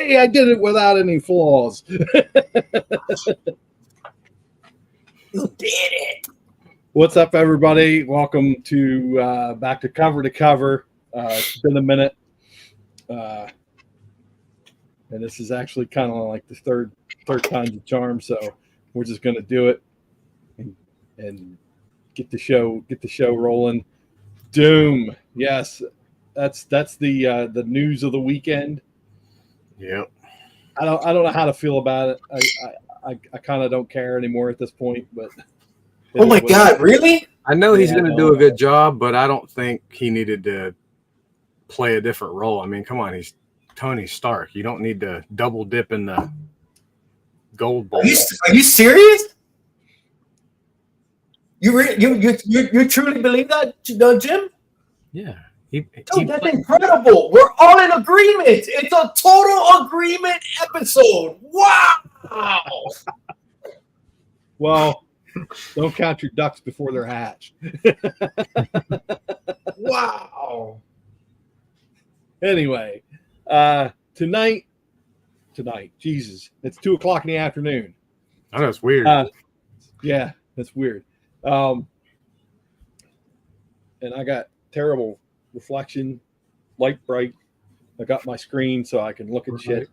Hey, I did it without any flaws. You did it. What's up, everybody? Welcome to back to Cover. It's been a minute, and this is actually kind of like the third time's a charm. So we're just going to do it and get the show rolling. Doom, yes, that's the news of the weekend. Yep. I don't know how to feel about it. I kind of don't care anymore at this point. But oh my God, really? I know he's going to do a good job, but I don't think he needed to play a different role. I mean, come on, he's Tony Stark. You don't need to double dip in the gold ball. Are you serious? You truly believe that, Jim? Yeah. Dude, that's incredible. We're all in agreement. It's a total agreement episode. Wow. Well, don't count your ducks before they're hatched. Wow. Anyway, tonight, Jesus, it's 2:00 in the afternoon. I know it's weird. Yeah, that's weird. And I got terrible reflection, light bright. I got my screen so I can look at shit.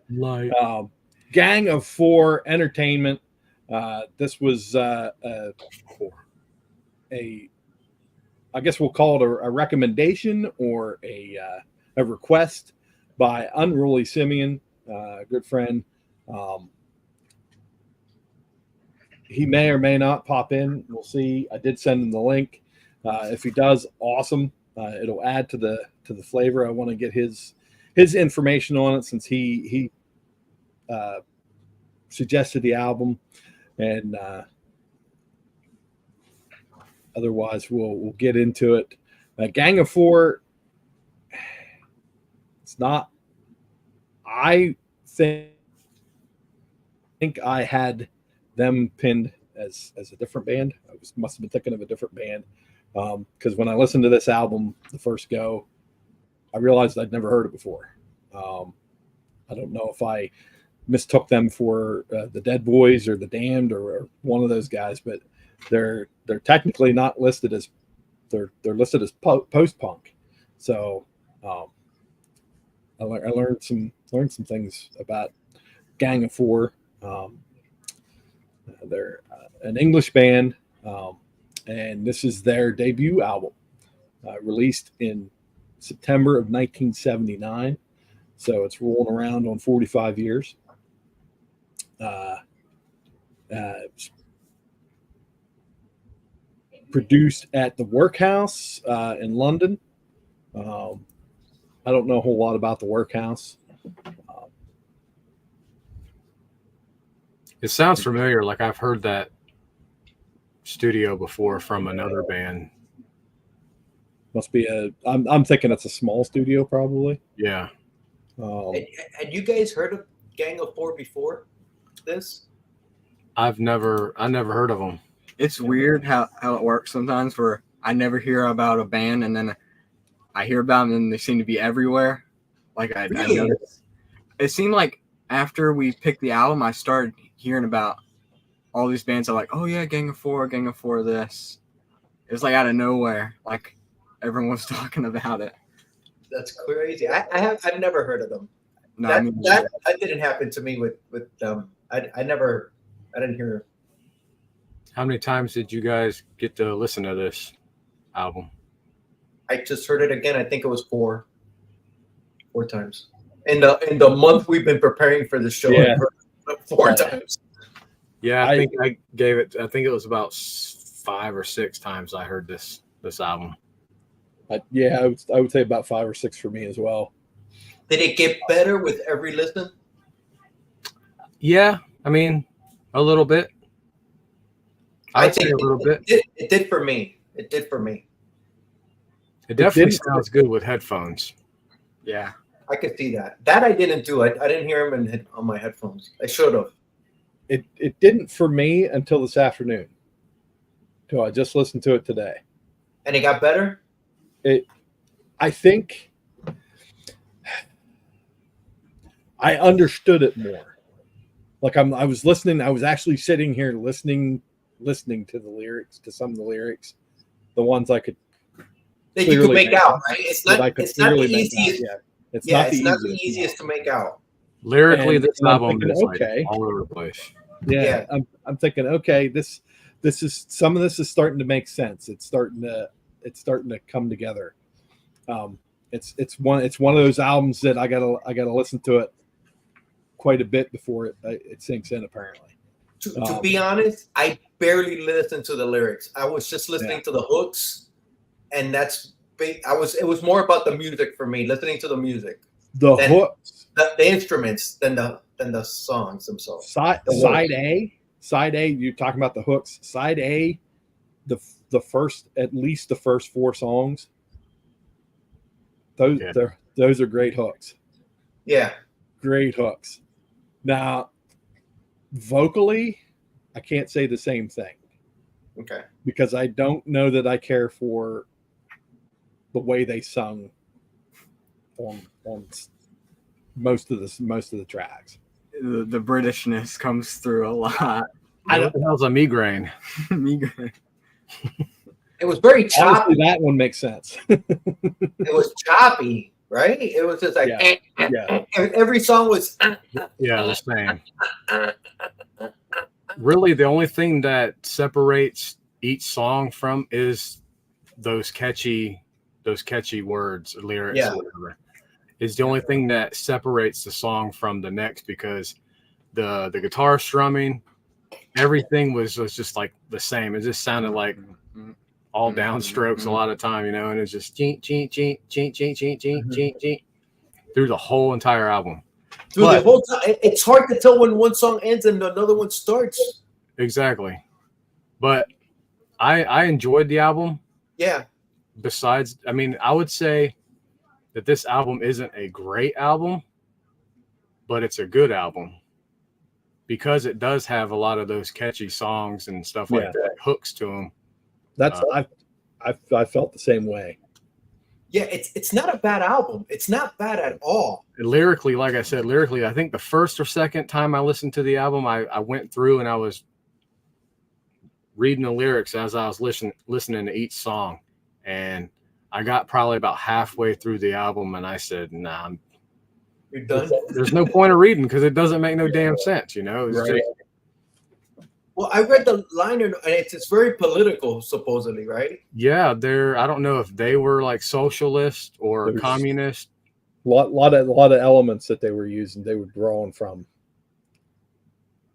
Gang of Four Entertainment. This was I guess we'll call it a recommendation or a request by Unruly Simeon, a good friend. He may or may not pop in. We'll see. I did send him the link. If he does, awesome. It'll add to the flavor. I want to get his information on it since he suggested the album, and otherwise we'll get into it. Gang of Four. It's not. I think I had them pinned as a different band. I must have been thinking of a different band. Because when I listened to this album the first go, I realized I'd never heard it before. I don't know if I mistook them for the Dead Boys or the Damned or one of those guys, but they're technically not listed as they're listed as post punk. So I learned some things about Gang of Four. They're an English band. And this is their debut album, released in September of 1979. So it's rolling around on 45 years. Produced at the Workhouse in London. I don't know a whole lot about the Workhouse. It sounds familiar. Like I've heard that studio before from another band. Must be I'm thinking it's a small studio probably. Yeah. Had you guys heard of Gang of Four before this? I never heard of them. It's weird how it works sometimes where I never hear about a band and then I hear about them and they seem to be everywhere. Like I noticed. It seemed like after we picked the album, I started hearing about all these bands are like, oh yeah, Gang of Four, this. It was like out of nowhere. Like everyone was talking about it. That's crazy. I've never heard of them. No, that didn't happen to me with I didn't hear. How many times did you guys get to listen to this album? I just heard it again. I think it was four times. In the month we've been preparing for the show, Yeah. I've heard it 4 times. Yeah, I think I gave it. I think it was about 5 or 6 times I heard this album. I would say about 5 or 6 for me as well. Did it get better with every listen? Yeah, I mean, a little bit. I'd say a little bit. It did for me. It did for me. It definitely sounds good with headphones. Yeah. I could see that. That I didn't do. I didn't hear him on my headphones. I should have. It didn't for me until this afternoon. Until I just listened to it today. And it got better? I think I understood it more. Like I was listening. I was actually sitting here listening to the lyrics, to some of the lyrics, the ones I could that you could clearly make out, right? It's not. that I could It's not the clearly make out. easiest. Yeah, it's Yeah, not the it's not the easiest. easiest to make out. Lyrically, And- this and I'm album thinking, is like okay. all over the place. Yeah, I'm thinking, okay, this is some of this is starting to make sense. It's starting to come together. It's one of those albums that I gotta listen to it quite a bit before it sinks in. Apparently, To be honest, I barely listened to the lyrics. I was just listening to the hooks, and that's big. It was more about the music for me, listening to the music, the Then- hooks, the instruments, than the songs themselves. side A. You're talking about the hooks. Side A, the first, at least the first 4 songs. Those are great hooks. Yeah, Great hooks. Now, vocally, I can't say the same thing okay. because I don't know that I care for the way they sung on most of the tracks. The Britishness comes through a lot. What the hell's a migraine? Migraine. It was very choppy. Honestly, that one makes sense. It was choppy, right? It was just like Yeah. every song was. Yeah, the same. Really, the only thing that separates each song from is those catchy words, lyrics, Yeah. or whatever. Is the only thing that separates the song from the next, because the guitar strumming, everything was just like the same. It just sounded like all downstrokes a lot of time, and it's just chink, chink, chink, chink, chink, chink, chink, chink, chink through the whole entire album. Through the whole time, it's hard to tell when one song ends and another one starts. Exactly. But I enjoyed the album. Yeah, Besides, I mean, I would say that this album isn't a great album, but it's a good album because it does have a lot of those catchy songs and stuff like that, hooks to them. That's I felt the same way. yeah. It's not a bad album. It's not bad at all. Lyrically, like I said, I think the first or second time I listened to the album, I went through and I was reading the lyrics as I was listening to each song, and I got probably about halfway through the album and I said, nah, You're done. there's no point of reading because it doesn't make no damn sense, It's Right. just, Well, I read the liner, and it's very political, supposedly, right? yeah, I don't know if they were like socialist or There's- communist. lot of elements that they were using, they were drawing from.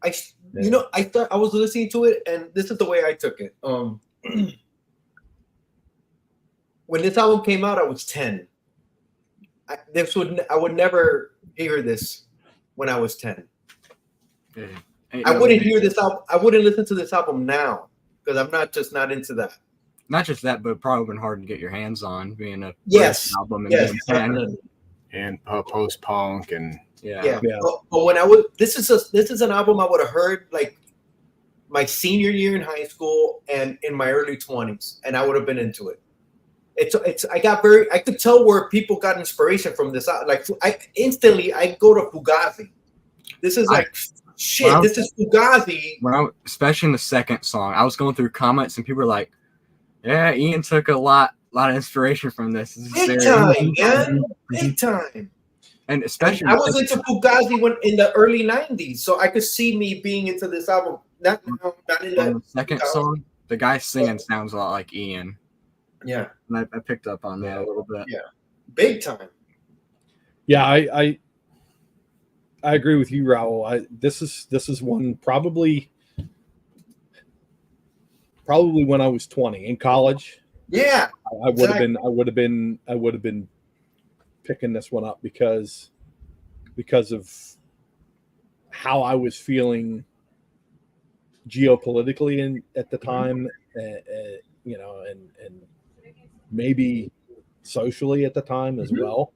I thought I was listening to it, and this is the way I took it. When this album came out, I was 10. I would never hear this when I was 10. I wouldn't hear this album. I wouldn't listen to this album now because I'm not into that. Not just that, but probably been hard to get your hands on, being a Yes. British album. And Yes, being 10. definitely. And post punk and Yeah. Yeah. But when this is an album I would have heard like my senior year in high school and in my early 20s, and I would have been into it. I could tell where people got inspiration from this. Like I go to Fugazi. This is like shit. Well, This is Fugazi. Especially in the second song, I was going through comments and people were like, "Yeah, Ian took a lot of inspiration from this." This is Big very- time, man. Big time. And especially, I was into Fugazi in the early 90s, so I could see me being into this album. Not in on the the second song, the guy singing sounds a lot like Ian. yeah, And I picked up on that a little bit. Yeah. big time. Yeah, I agree with you, Raul. This is one probably when I was 20 in college. Yeah, I would have been picking this one up because of how I was feeling geopolitically at the time, and maybe socially at the time as well.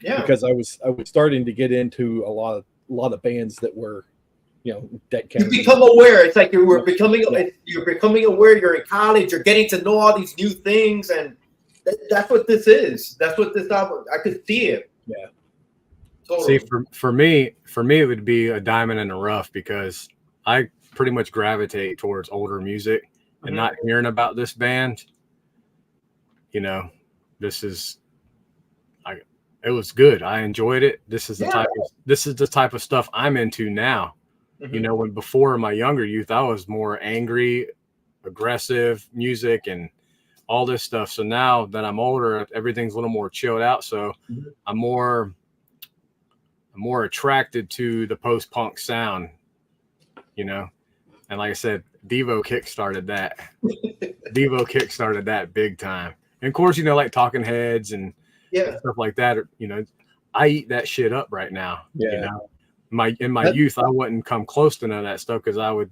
yeah. Because I was starting to get into a lot of bands that were, Dead You Kennedy. become aware. It's like you're becoming aware. You're in college. You're getting to know all these new things, and that's what this is. That's what this album. I could see it. Totally. See, for me, it would be a diamond in the rough because I pretty much gravitate towards older music and Mhm. not hearing about this band. You know, this is it was good. I enjoyed it. This is the type of stuff I'm into now. Mhm. You know, when before in my younger youth, I was more angry, aggressive music and all this stuff. So now that I'm older, everything's a little more chilled out. So Mhm. I'm more attracted to the post-punk sound, you know. And like I said, Devo kickstarted that. Devo kickstarted that big time. And of course, you know, like Talking Heads and Yeah. stuff like that. You know, I eat that shit up right now. Yeah. You know, in my That- youth, I wouldn't come close to none of that stuff because I would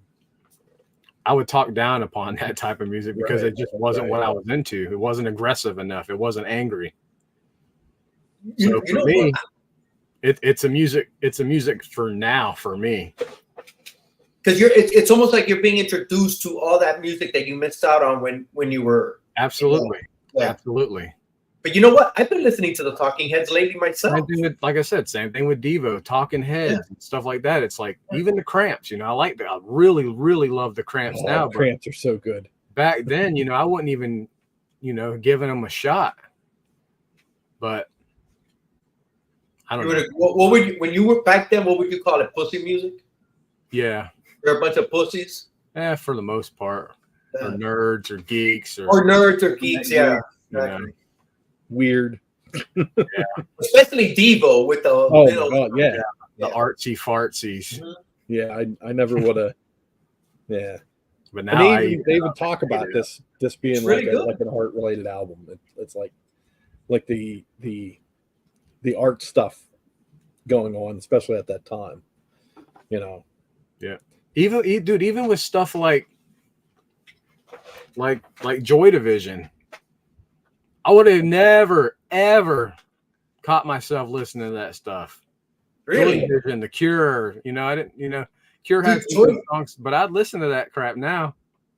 talk down upon that type of music because Right, it just wasn't right. what I was into. It wasn't aggressive enough. It wasn't angry. You So know for me, what? it's a music for now for me. Because it's almost like you're being introduced to all that music that you missed out on when you were. Absolutely. Yeah. Absolutely. But you know what? I've been listening to the Talking Heads lately myself. Same thing with, like I said, same thing with Devo, Talking Heads, and stuff like that. It's like even the Cramps, you know, I like that. I really, really love the Cramps Oh, now. But Cramps are so good. back then, you know, I wouldn't even, you know, giving them a shot. But I don't know. What would you, when you were back then? What would you call it? Pussy music? Yeah. They're a bunch of pussies. For the most part, or Yeah. nerds or geeks or Or nerds or geeks. Yeah. you know. Exactly. Weird. Especially Devo with the Oh little. my god, yeah. The artsy fartsies. Mhm. Yeah, I never would have. Yeah. But And now they even talk about this being It's really like good. like an art related album. It's like the art stuff going on, especially at that time. You know. even with stuff like Joy Division, I would have never ever caught myself listening to that stuff. Joy Really? Division, The Cure, you know, I didn't, you know, Cure had Dude, some good songs, but I'd listen to that crap now.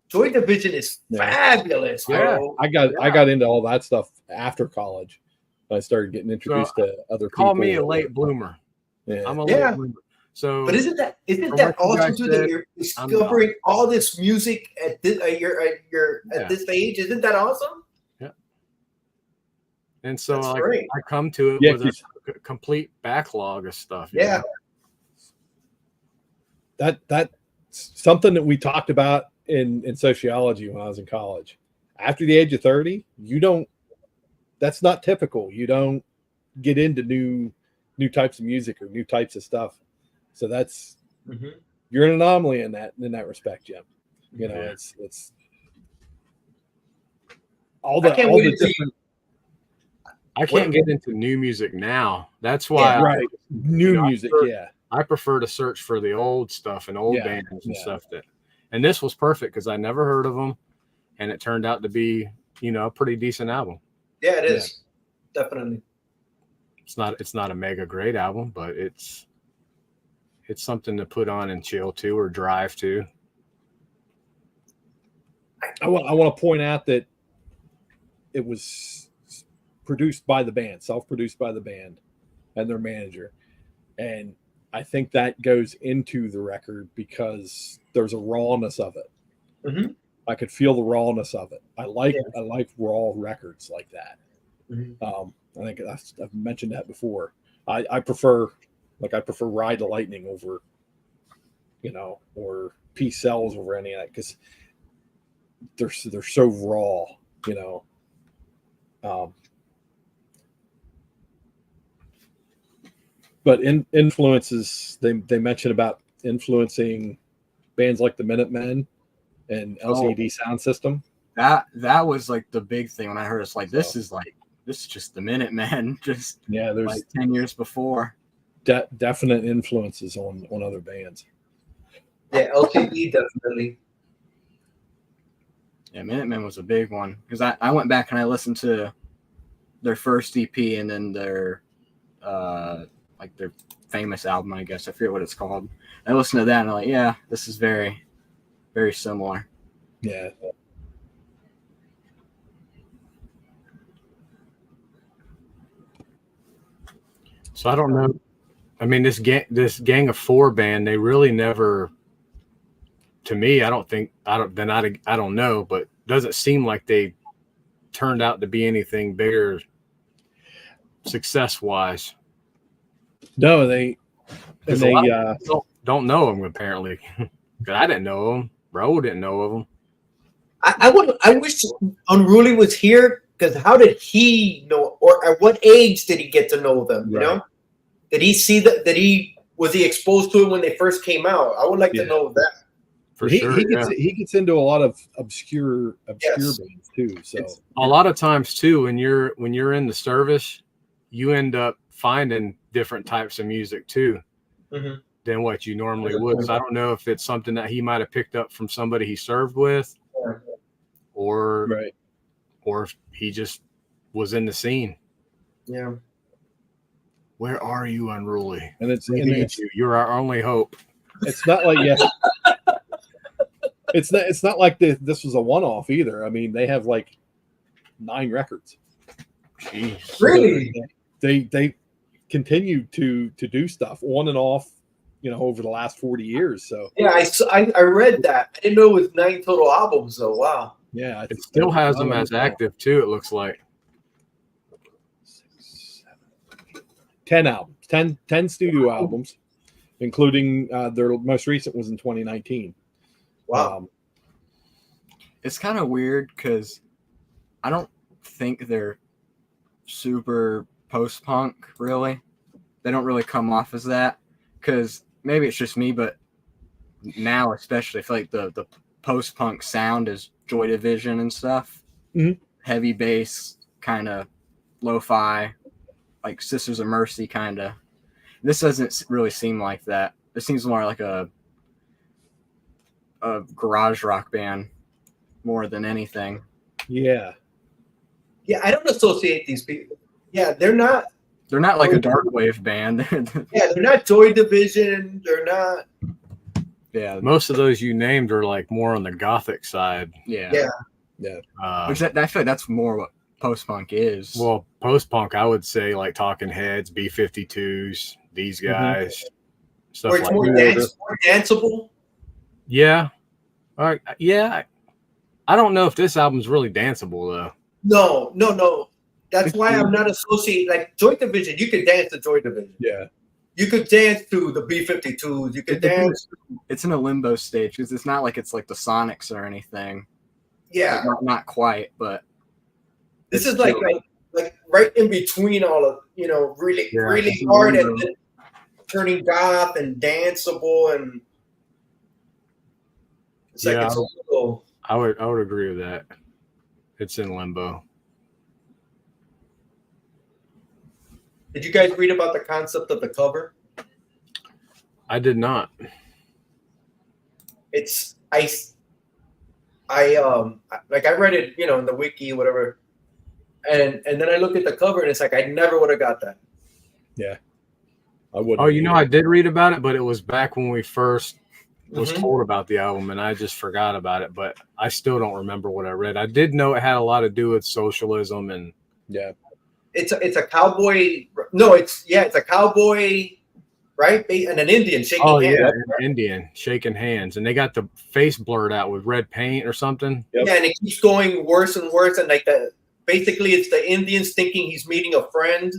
Joy Division is Yeah. fabulous, bro. I got into all that stuff after college. I started getting introduced to other people. Call me a late bloomer. Yeah. I'm a Yeah. late bloomer. So, But isn't that From awesome what you guys too that said, you're discovering all this music at this at this age? Isn't that awesome? and so That's like, great. I come to it Yeah, with a complete backlog of stuff. you Yeah. That's something that we talked about in sociology when I was in college. After the age of 30, that's not typical. You don't get into new types of music or new types of stuff. So that's Mhm. you're an anomaly in that respect, Jim. You know, Yeah. it's all the I can't all wait the to see- different I can't get into new music now. That's why right new know, I music. prefer- Yeah, I prefer to search for the old stuff and old Yeah, bands and yeah. stuff and this was perfect because I never heard of them, and it turned out to be, you know, a pretty decent album. Yeah, it is. Definitely. It's not a mega great album, but it's something to put on and chill to or drive to. I want to point out that it was produced by the band, self-produced by the band and their manager, and I think that goes into the record because there's a rawness of it. Mhm. I could feel the rawness of it. I like raw records like that. Mhm. I think I've mentioned that before. I prefer Ride the Lightning over, you know, or Peace Sells over any of that because they're so raw, you know. But influences they mention about influencing bands like the Minutemen and LCD Sound System. That was like the big thing when I heard it's like this is just the Minutemen, just Yeah, there's like 10 years before. definite influences on other bands. Yeah, LCD definitely. Yeah, Minutemen was a big one because I went back and I listened to their first EP and then their like their famous album, I guess. I forget what it's called. I listened to that and I'm like, yeah, this is very, very similar. Yeah. So I don't know. I mean, this Gang of Four band, they really never, to me, I don't know, but doesn't seem like they turned out to be anything bigger success wise. No, they and they don't know them apparently. Because I didn't know them. Raul didn't know of them. I wish Unruly was here, because how did he know, or at what age did he get to know them? You know, did he see that? Was he exposed to it when they first came out? I would like to know that. For sure, he gets into a lot of obscure bands too. So a lot of times too, when you're in the service, you end up finding different types of music too than what you normally would. So I don't know if it's something that he might have picked up from somebody he served with, or if he just was in the scene. Yeah. Where are you, Unruly? And you're our only hope. It's not like It's not like this was a one-off either. I mean, they have like 9 records. Jeez. Really? They continue to do stuff on and off, over the last 40 years. So yeah, I read that. I didn't know it was 9 total albums though. Wow. Yeah, it still has them as active too. It looks like 10 albums, 10 studio albums, including their most recent was in 2019. Wow. It's kind of weird because I don't think they're super post-punk, really. They don't really come off as that, because maybe it's just me, but now especially I feel like the post-punk sound is Joy Division and stuff. Mm-hmm. Heavy bass, kind of lo-fi, like Sisters of Mercy kind of. This doesn't really seem like that. It seems more like a garage rock band more than anything. Yeah, I don't associate these people. Yeah, they're not like a dark wave band. Yeah, they're not Joy Division. They're not. Yeah, most of those you named are like more on the gothic side. Yeah. Which I feel like that's more what post-punk is. Well, post-punk, I would say like Talking Heads, B-52s, these guys, stuff Or it's like more that. more danceable. Yeah. All right. Yeah. I don't know if this album's really danceable though. No. That's why I'm not associating, like Joy Division. You could dance to Joy Division. Yeah. You could dance to the B-52s. You could dance. It's in a limbo stage because it's not like it's like the Sonics or anything. Yeah. Not quite, but This is like right in between all of, really hard and then turning goth and danceable, and it's like it's a little. I would agree with that. It's in limbo. Did you guys read about the concept of the cover? I did not. It's I read it, in the wiki, whatever. And then I look at the cover and it's like I never would have got that. Yeah. I wouldn't. Oh, I did read about it, but it was back when we first was told about the album, and I just forgot about it, but I still don't remember what I read. I did know it had a lot to do with socialism and it's a cowboy. No, it's a cowboy, right? And an Indian shaking hands. Yeah, an Indian shaking hands, and they got the face blurred out with red paint or something. Yep. Yeah, and it keeps going worse and worse, and basically it's the Indians thinking he's meeting a friend,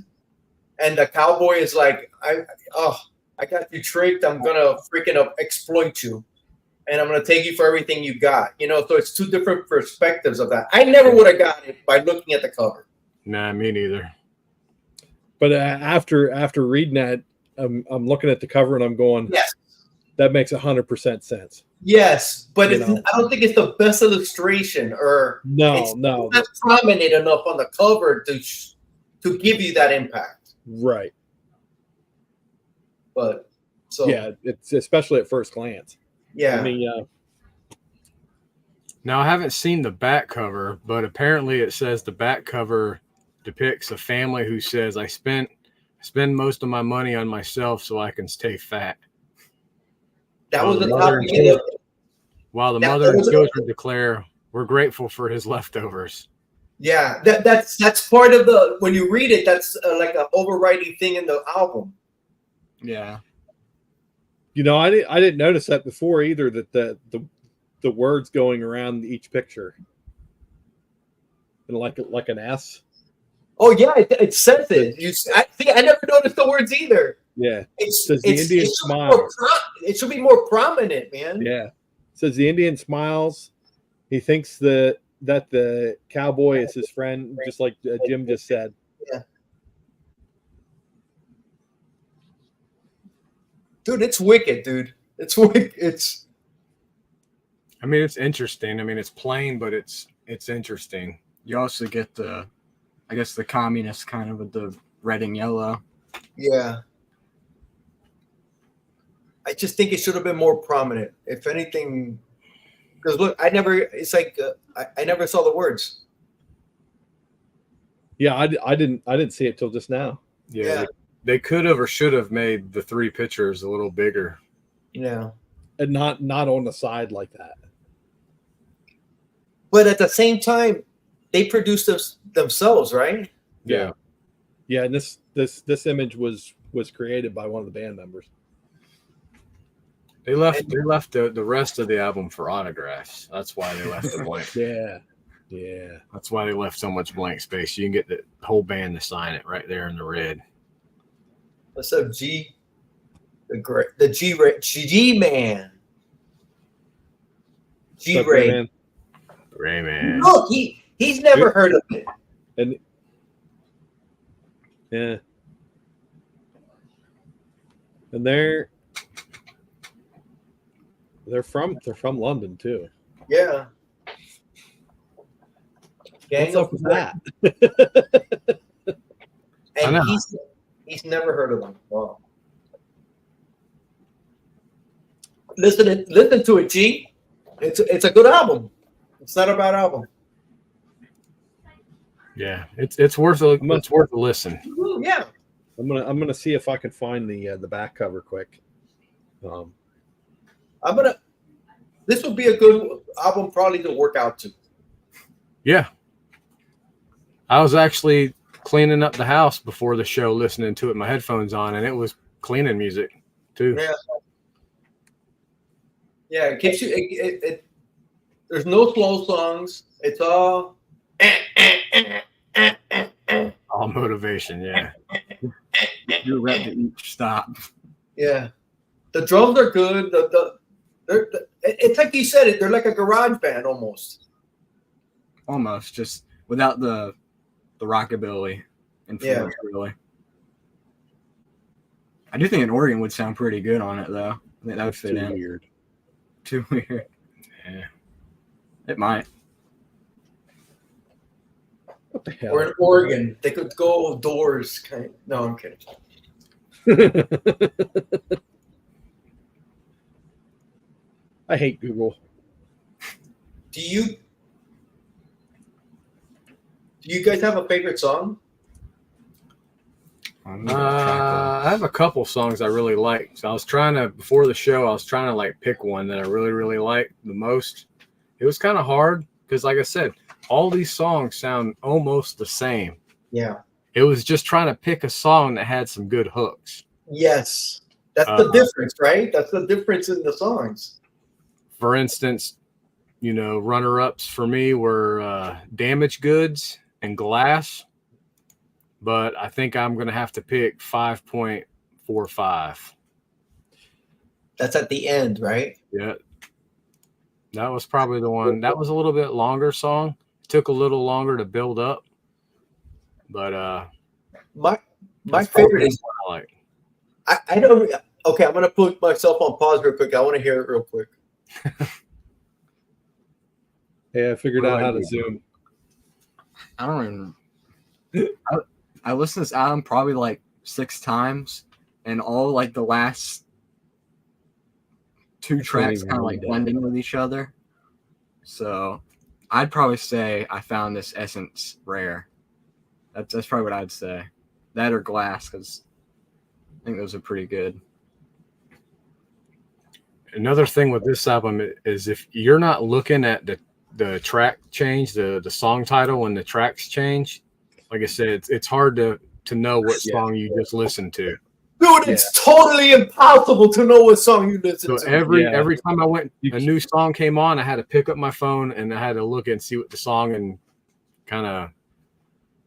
and the cowboy is like, I got you tricked. I'm gonna freaking exploit you, and I'm gonna take you for everything you got. So it's 2 different perspectives of that. I never would have got it by looking at the cover. Nah, me neither. But after reading that, I'm looking at the cover and I'm going, yes, that makes 100% sense. Yes, but I don't think it's the best illustration, or no, not prominent enough on the cover to give you that impact. Right. But it's especially at first glance. Yeah. I mean, now I haven't seen the back cover, but apparently it says the back cover depicts a family who says, I spend most of my money on myself so I can stay fat. That was the topic. While the mother and children declare, we're grateful for his leftovers. Yeah, that's part of when you read it, that's like an overriding thing in the album. Yeah. You know, I didn't notice that before either. That the words going around each picture, and like an S. Oh yeah, it says it. I never noticed the words either. Yeah, It's says the Indian it should be smiles. it should be more prominent, man. Yeah, says the Indian smiles. He thinks that the cowboy is his friend, just like Jim just said. Yeah. Dude, it's wicked, dude. It's wicked. I mean, it's interesting. I mean, it's plain, but it's interesting. You also get the communist kind of with the red and yellow. Yeah. I just think it should have been more prominent. If anything, because look, I never saw the words. Yeah, I didn't see it till just now. Yeah. They could have or should have made the 3 pictures a little bigger. Yeah. And not on the side like that. But at the same time, they produced themselves, right? Yeah. Yeah, and this image was created by one of the band members. They left the rest of the album for autographs. That's why they left it blank. Yeah. Yeah. That's why they left so much blank space. You can get the whole band to sign it right there in the red. What's up, G? The G man. G Ray. Rayman. Look, he's never heard of it. And yeah. And they're from London too. Yeah. What's up with that? And he's never heard of them. Wow. Listen to it, G. It's a good album. It's not a bad album. Yeah, it's worth a listen. Ooh, yeah. I'm gonna see if I can find the back cover quick. This would be a good album probably to work out to. Yeah. I was actually cleaning up the house before the show, listening to it, my headphones on, and it was cleaning music too. Yeah. Yeah, it keeps you. It there's no slow songs. It's all. All motivation, yeah. You're ready to each stop. Yeah, the drums are good. It's like you said. They're like a garage band almost. Almost, just without the rockabilly influence, really. I do think an organ would sound pretty good on it, though. I think that would fit in. Weird. Too weird. Yeah. It might. What the hell? Or an organ. They could go doors. No, I'm kidding. I hate Google. Do you guys have a favorite song? I have a couple songs I really like. So before the show, I was trying to like pick one that I really, really like the most. It was kind of hard because, like I said, all these songs sound almost the same. Yeah. It was just trying to pick a song that had some good hooks. Yes. That's the difference, right? That's the difference in the songs. For instance, runner-ups for me were Damaged Goods and Glass. But I think I'm going to have to pick 5.45. That's at the end, right? Yeah. That was probably the one. That was a little bit longer song. It took a little longer to build up. But my favorite is I like. I don't. Okay, I'm gonna put myself on pause real quick. I want to hear it real quick. Yeah, I figured out how to zoom. I don't even. I listened to this album probably like 6 times, and all like the last 2 tracks kind of like blending with each other. So I'd probably say I found this Essence rare. That's probably what I'd say. That or Glass, because I think those are pretty good. Another thing with this album is if you're not looking at the track change, the song title when the tracks change, like I said, it's hard to know what song you just listened to. Dude, it's totally impossible to know what song you listen So to. every time I went, a new song came on, I had to pick up my phone and I had to look and see what the song and kind of.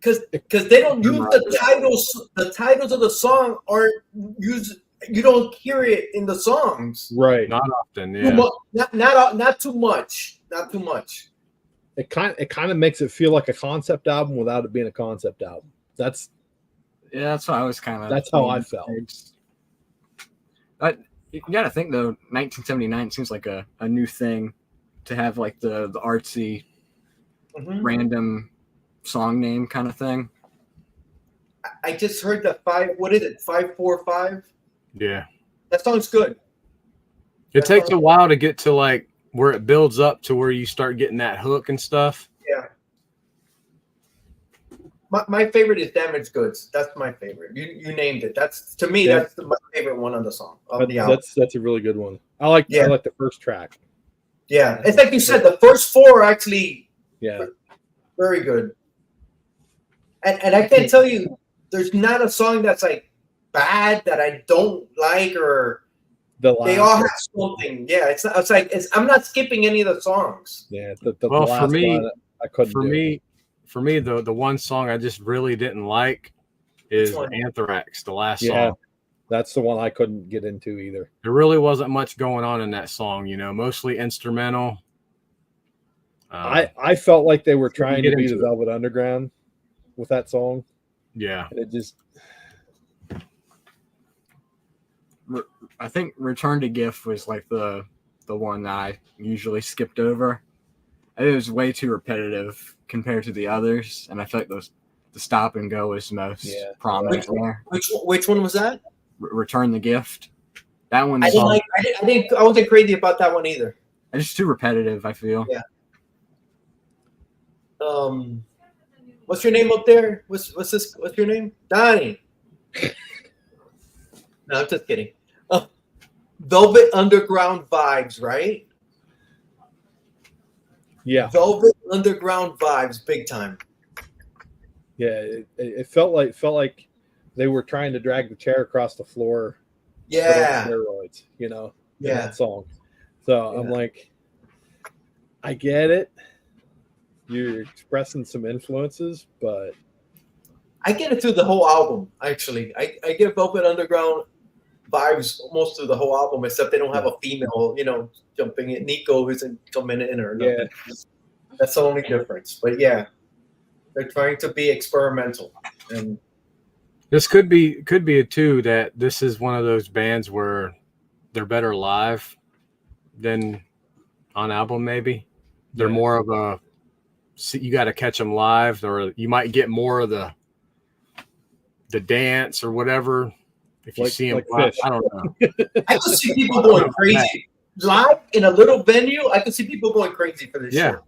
Because they don't use the titles. The titles of the song aren't used. You don't hear it in the songs. Right. Not often, Too yeah. not too much. Not too much. It kind of makes it feel like a concept album without it being a concept album. That's That's what I was kind of. That's how I felt. But you got to think though, 1979 seems like a new thing to have like the artsy Mhm. random song name kind of thing. I just heard the 545. Yeah. That song's good. It takes a while to get to like where it builds up to where you start getting that hook and stuff. Yeah. My favorite is Damaged Goods. That's my favorite. You named it. That's to me. Yeah. That's my favorite one on the song of the album. that's a really good one. I like the first track. Yeah, it's like you said. The first four are actually Yeah. very good. And I can't tell you, there's not a song that's like bad that I don't like, or The they all have something. Yeah, I'm not skipping any of the songs. Yeah. Well, for last me- line, I couldn't. For me, the one song I just really didn't like is Which one? Anthrax, the last Yeah. song. That's the one I couldn't get into either. There really wasn't much going on in that song, mostly instrumental. I felt like they were trying get to be into the it. Velvet Underground with that song. Yeah. And it just I think Return to Gift was like the one that I usually skipped over. It was way too repetitive compared to the others, and I feel like the stop and go was most prominent there. Which one was that? Return the Gift. That one's I wasn't crazy about that one either. it's just too repetitive, I feel. Yeah. What's your name up there? What's your name? Donnie. No, I'm just kidding. Velvet Underground vibes, right? yeah. Velvet Underground vibes, big time. Yeah. It felt like they were trying to drag the chair across the floor. Yeah. But on steroids, in Yeah. that song. So I'm Yeah. like, I get it. You're expressing some influences, but I get it through the whole album, actually. I get Velvet Underground vibes almost through the whole album, except they don't have a female, jumping in. Nico isn't coming in or nothing. Yeah. That's the only difference. But yeah, they're trying to be experimental. And This could be a two that this is one of those bands where they're better live than on album. Maybe they're more of a. You got to catch them live, or you might get more of the dance or whatever if you see them like live. Fish. I don't know. I could see people going crazy. Live in a little venue, I could see people going crazy for this Yeah. shit.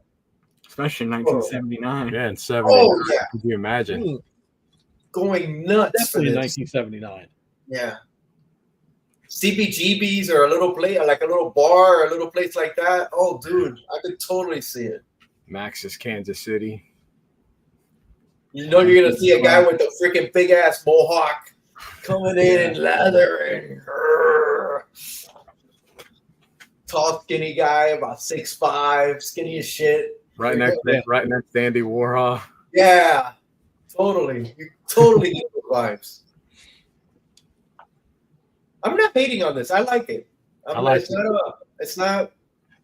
Especially in 1979. Yeah, in 70. Oh, yeah. Could you imagine? Going nuts definitely for in this. 1979. Yeah. CBGBs or a little place, like a little bar or a little place like that. Oh, dude, I could totally see it. Max's Kansas City. You're going to see a guy with a freaking big ass mohawk coming in and leather and tall, skinny guy, about 6'5", skinny as shit. Right next to Andy Warhol. Yeah, totally. You totally get the vibes. I'm not hating on this. I like it. It's not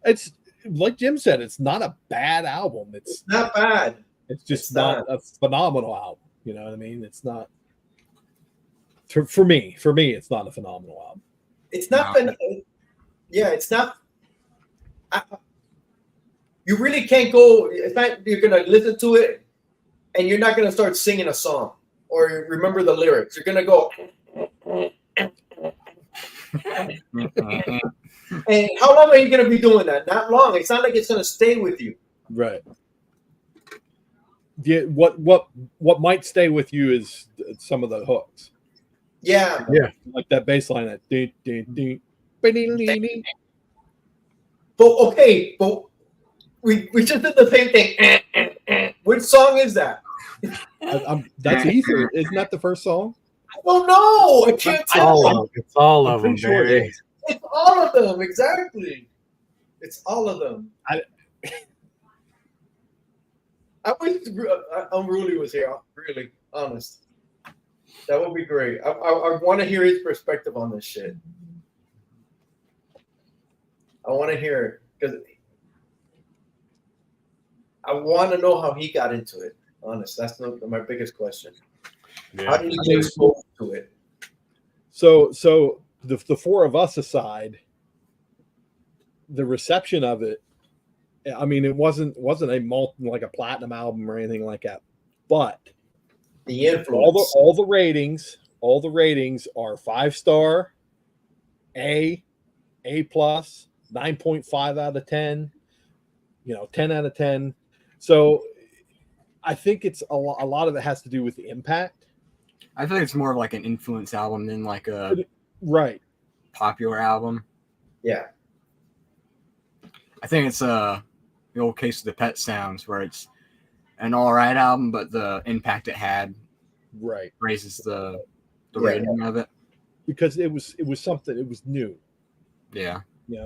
It's like Jim said, it's not a bad album. It's not bad. It's just It's not a phenomenal album. You know what I mean? It's not for me. For me, it's not a phenomenal album. It's not. Yeah, it's not. You really can't go. It's not. You're gonna listen to it, and you're not gonna start singing a song or remember the lyrics. You're gonna go. And how long are you gonna be doing that? Not long. It's not like it's gonna stay with you. Right. Yeah. What might stay with you is some of the hooks. Yeah. Like that bass line. That ding, ding, ding, ba-ding-ding-ding. But we just did the same thing. Which song is that? That's Ether. Isn't that the first song? I don't know. I can't It's all tell. of, it's all I'm of them, pretty sure it Barry. is. It's all of them. Exactly. It's all of them. I wish Unruly was here. Really, honest. That would be great. I want to hear his perspective on this shit. I want to hear it because I want to know how he got into it. Honest, that's my biggest question. How Yeah. did he get exposed to it? So the four of us aside, the reception of it, I mean, it wasn't like a platinum album or anything like that, but The influence. all the ratings are 5-star, A plus, 9.5 out of 10, 10 out of 10. So I think it's a lot of it has to do with the impact. I feel like it's more of like an influence album than like a Right. popular album. Yeah. I think it's the old case of the Pet Sounds, where it's an all right album, but the impact it had Right. raises the Yeah. rating of it. Because it was something, it was new, Yeah.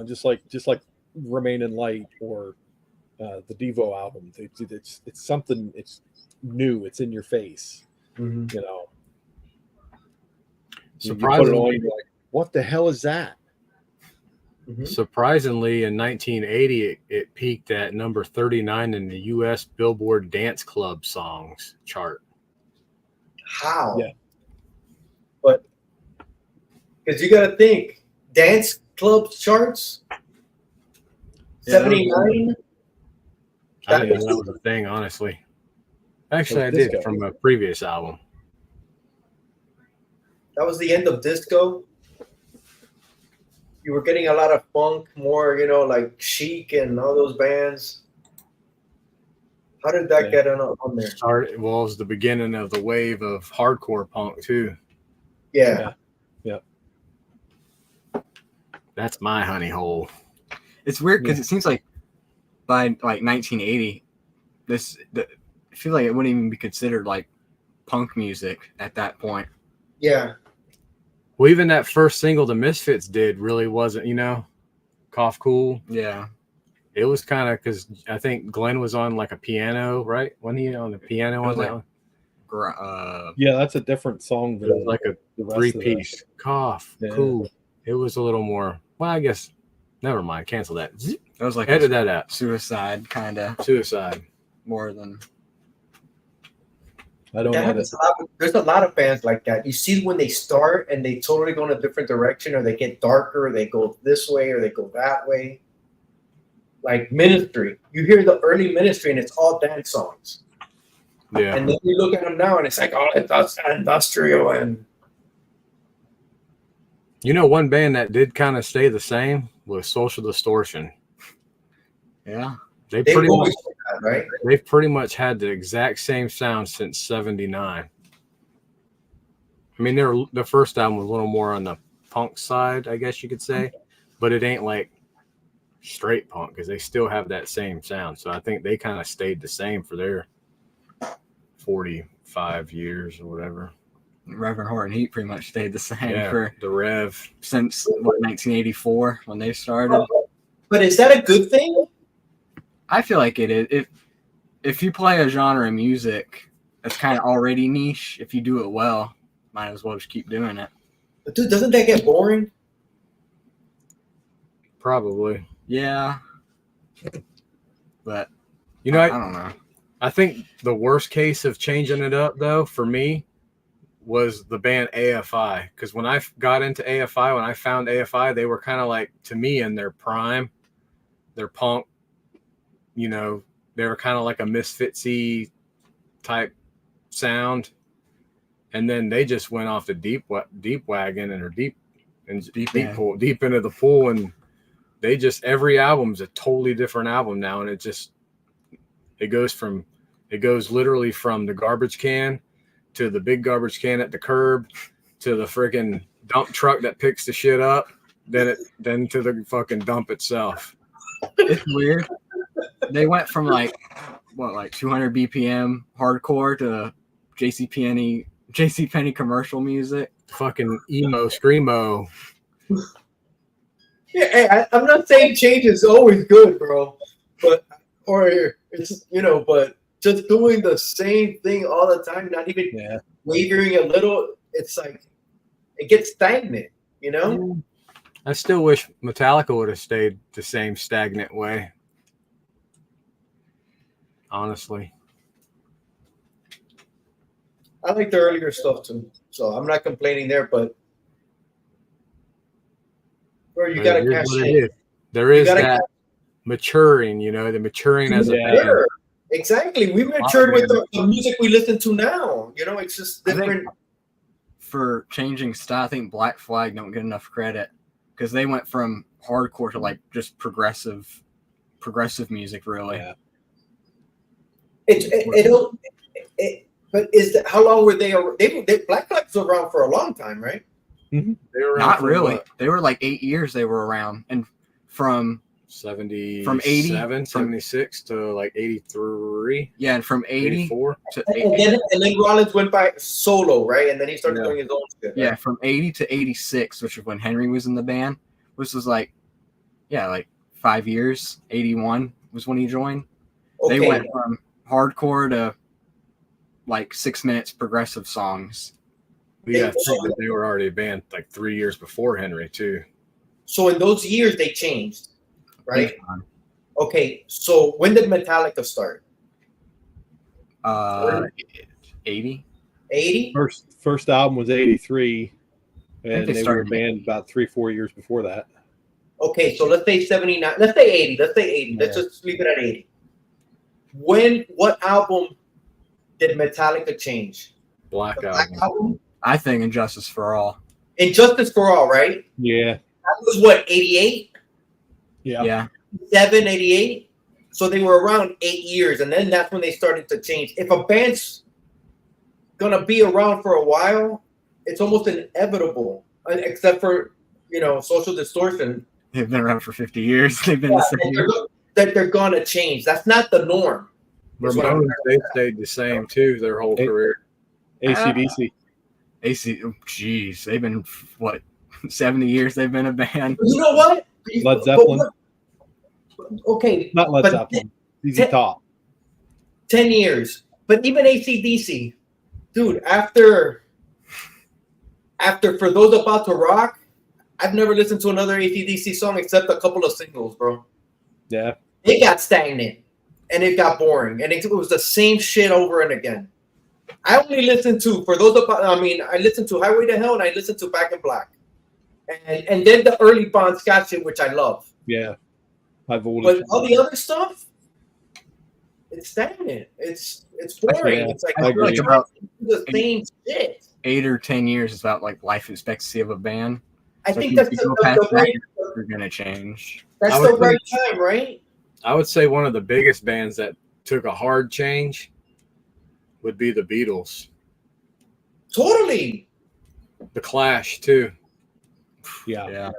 just like Remain in Light or the Devo album. It's something, it's new, it's in your face, Mm-hmm. you put it Surprisingly, on, you're like, what the hell is that? Mm-hmm. surprisingly, in 1980, it peaked at number 39 in the U.S. Billboard Dance Club Songs chart. How? Yeah. But because you got to think, dance club charts, Yeah, that was- 79. I didn't know that was a thing, honestly. Actually, I did Disco. from a previous album. That was the end of disco. You were getting a lot of funk, more, like Chic and all those bands. How did that Yeah. get on there? It was the beginning of the wave of hardcore punk too. Yeah. That's my honey hole. It's weird because it seems like by like 1980, I feel like it wouldn't even be considered like punk music at that point. Yeah. Well, even that first single the Misfits did really wasn't, Cough Cool. Yeah. It was kind of because I think Glenn was on like a piano, right? Wasn't he on the piano It was on like- that one? Yeah, that's a different song It than was like a the rest of the- three-piece. Cough, Yeah. cool. It was a little more. Well, I guess. Never mind. Cancel that. Zip. It was like Edit a that out. suicide kind of Suicide. more than. I don't That know. happens a lot. There's a lot of bands like that. You see when they start and they totally go in a different direction, or they get darker, or they go this way, or they go that way. Like Ministry. You hear the early Ministry and it's all dance songs. Yeah. And then you look at them now and it's like, oh, it's industrial and One band that did kind of stay the same was Social Distortion. Yeah. They've they've pretty much always done that, right? they've pretty much had the exact same sound since '79. I mean, the first album was a little more on the punk side, I guess you could say, but it ain't like straight punk because they still have that same sound. So I think they kind of stayed the same for their 45 years or whatever. Reverend Horton Heat pretty much stayed the same Yeah, for the Rev. since 1984 when they started. But is that a good thing? I feel like it is. If you play a genre of music that's kind of already niche, if you do it well, might as well just keep doing it. But dude, doesn't that get boring? Probably. Yeah. But I I don't know. I think the worst case of changing it up, though, for me, was the band AFI. Because when I got into AFI, when I found AFI, they were kind of like, to me, in their prime, their punk, they were kind of like a Misfitsy type sound. And then they just went off the deep wagon and deep into the pool. And they just, every album's a totally different album now. And it goes literally from the garbage can to the big garbage can at the curb to the freaking dump truck that picks the shit up, then to the fucking dump itself. It's weird. They went from like 200 BPM hardcore to JCPenney JC Penney commercial music. Fucking emo, screamo. Yeah, hey, I'm not saying change is always good, bro, but or it's but just doing the same thing all the time, not even Yeah. wavering a little, it's like it gets stagnant, I still wish Metallica would have stayed the same stagnant way. Honestly. I like the earlier stuff too, so I'm not complaining there. But bro, you But gotta it is cash what it in. is. There is gotta that maturing, the maturing as a Yeah. band. Sure. Exactly. We matured with the music we listen to now. It's just I think different. for changing style, I think Black Flag don't get enough credit because they went from hardcore to like just progressive music, really. Yeah. But how long were they? Black Flags were around for a long time, right? They were around Not from really. what, They were like 8 years they were around, and from 77, From 80 76 to like 83, and from 80 84. to And then Rollins went by solo, right? And then he started Yeah. doing his own shit. yeah, Right? from 80 to 86, which is when Henry was in the band, which was like 5 years. 81 was when he joined. Okay. They went from hardcore to like 6 minutes progressive songs. We got to think that they were already a band like 3 years before Henry, too. So in those years they changed, right? Big time. Okay. So when did Metallica start? 80. 80? First album was 83, and they they were a started- band about 3-4 years before that. Okay, so let's say 79. Let's say 80. Let's say 80. Let's Yeah. just leave it at 80. What album did Metallica change? Black The Black Album. Album? I think Injustice for All. Injustice for All, right? Yeah. That was what, 88? Yeah. Yeah. 88? So they were around 8 years, and then that's when they started to change. If a band's gonna be around for a while, it's almost inevitable, except for Social Distortion. They've been around for 50 years. They've been the same. That they're gonna change. That's not the norm. That's what I'm- Ramones, they stayed the same, too, their whole Hey. career. AC/DC. Jeez, they've been 70 years they've been a band. You know what? Led Zeppelin. Okay, Not Led But- Zeppelin. ZZ Top. 10 years. But even AC/DC, dude, after For Those About to Rock, I've never listened to another AC/DC song except a couple of singles, bro. Yeah. It got stagnant and it got boring, and it was the same shit over and again. I only listened to I listened to Highway to Hell and I listened to Back in Black, and then the early Bon Scott shit, which I love. Yeah. High voltage. But all the other stuff, it's stagnant. It's boring. Yeah, it's like I agree. like about the same shit. 8 or 10 years is about like life expectancy of a band. I So think if that's you the go past that, right. You're gonna change. That's I the would right time, right? I would say one of the biggest bands that took a hard change would be the Beatles. Totally. The Clash, too. Yeah. Yeah,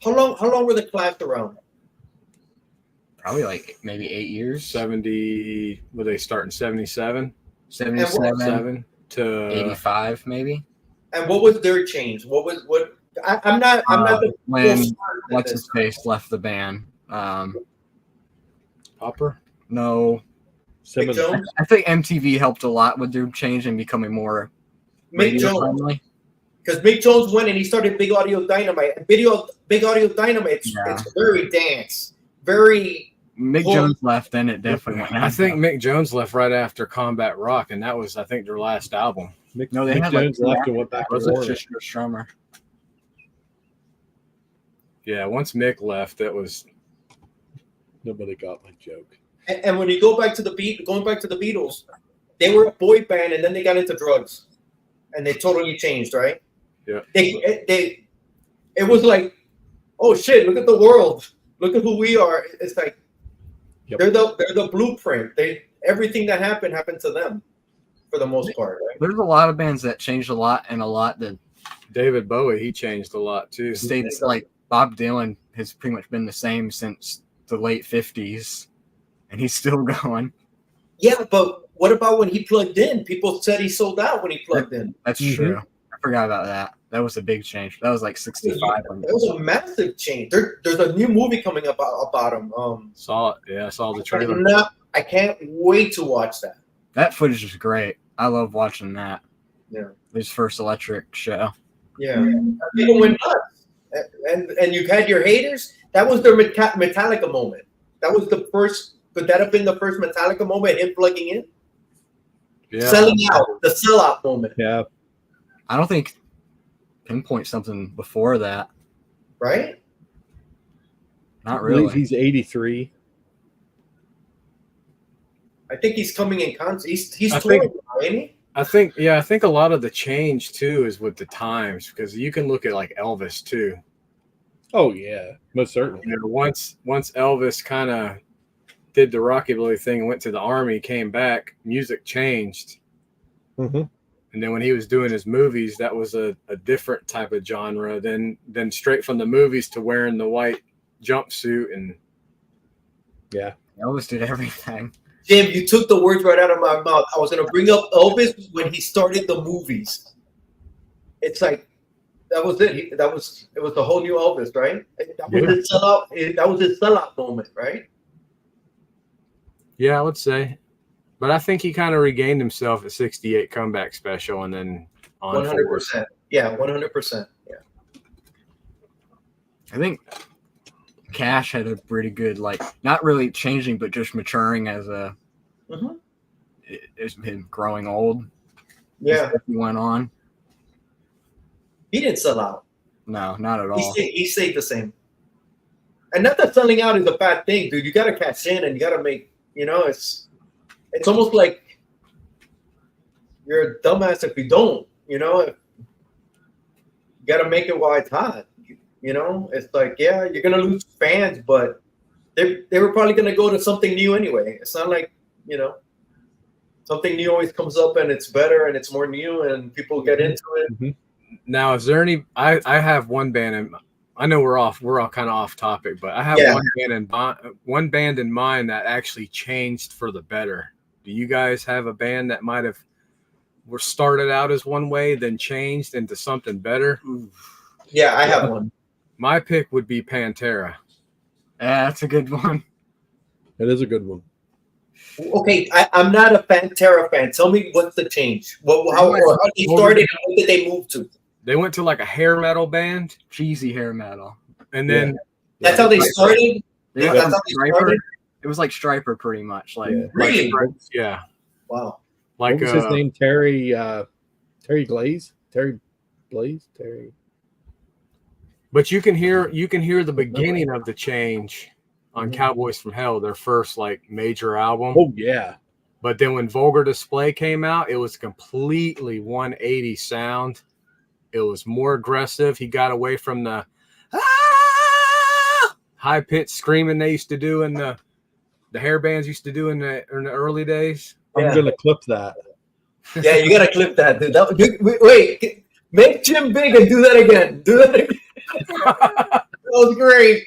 How long were the Clash around? probably like maybe 8 years. 70, would they start in 77? 77, 7 to 85 maybe. And what was their change? I'm not the When full smart at what's this. his face left the band. Popper? No, Mick Simmons. Jones. I think MTV helped a lot with their change and becoming more Mick radio Jones. friendly. Because Mick Jones went and he started Big Audio Dynamite. And Big Audio Dynamite, Yeah. it's very dance, very. Mick Well- Jones left, then it definitely went. I think Mick Jones left right after Combat Rock, and that was, I think, their last album. No, they Mick had, like, Jones left and went back to was it Warner. just Strummer? Yeah, once Mick left, that was Nobody got my joke. And when you go back to going back to the Beatles, they were a boy band and then they got into drugs, and they totally changed, right? Yeah. It was like, oh shit! Look at the world. Look at who we are. It's like Yep. they're the blueprint. Everything that happened to them, for the most part, right? There's a lot of bands that changed a lot, and a lot that David Bowie. He changed a lot, too. stayed like Bob Dylan has pretty much been the same since the late 50s, and he's still going. Yeah, but what about when he plugged in? People said he sold out when he plugged in. That's Mhm. true. I forgot about that. That was a big change. That was like 65. That was a massive change. There's a new movie coming up about him. Saw it. Yeah, I saw the trailer. I can't wait to watch that. That footage is great. I love watching that. Yeah. His first electric show. Yeah, people went nuts, and you had your haters. That was their Metallica moment. That was the first. Could that have been the first Metallica moment? Him plugging in, Yeah. selling out, the sellout moment, Yeah. I don't think pinpoint something before that. right? Not I believe really. he's 83. I think he's coming in concert. He's I touring, think- now, ain't he? I think a lot of the change too is with the times, because you can look at like Elvis too. Oh yeah, most certainly. You know, once Elvis kind of did the rockabilly thing and went to the army, came back, music changed. Mm-hmm. And then when he was doing his movies, that was a different type of genre than straight from the movies to wearing the white jumpsuit. And Yeah. Elvis did everything. Jim, you took the words right out of my mouth. I was going to bring up Elvis when he started the movies. It's like that was it. It was the whole new Elvis, right? That was his sellout. That was his sellout moment, right? yeah, I would say. But I think he kind of regained himself at 68 comeback special and then on 100%. Yeah, 100%. Yeah. I think Cash had a pretty good, like, not really changing, but just maturing as Mhm. as him growing old. Yeah, As he went on. he didn't sell out. No, not at all. He stayed the same. And not that selling out is a bad thing, dude. You got to cash in and you got to make. It's almost like you're a dumbass if you don't. You got to make it while it's hot. It's like, yeah, you're gonna lose fans, but they were probably gonna go to something new anyway. It's not like something new always comes up and it's better and it's more new and people get into it. Now, is there any? I have one band, and I know we're all kind of off topic, but I have one band in mind that actually changed for the better. Do you guys have a band that might have were started out as one way, then changed into something better? Yeah, I have one. My pick would be Pantera. Yeah, that's a good one. It is a good one. Okay, I'm not a Pantera fan. Tell me what's the change? How they started and what did they move to? They went to like a hair metal band, Cheesy hair metal. and then That's how they started? Yeah, That's how they started? It was like Striper pretty much. Like Yeah. Really? yeah, Wow. like What was his name? Terry Glaze? Terry Blaze? Terry. But you can hear the beginning of the change on Cowboys from Hell, their first like major album. Oh yeah. But then when Vulgar Display came out, it was completely 180 sound. It was more aggressive. He got away from the high pitched screaming they used to do in the hair bands used to do in the early days. I'm gonna clip that. Yeah, you gotta clip that, dude. Wait, make Jim big and do that again. Do that again. That was great.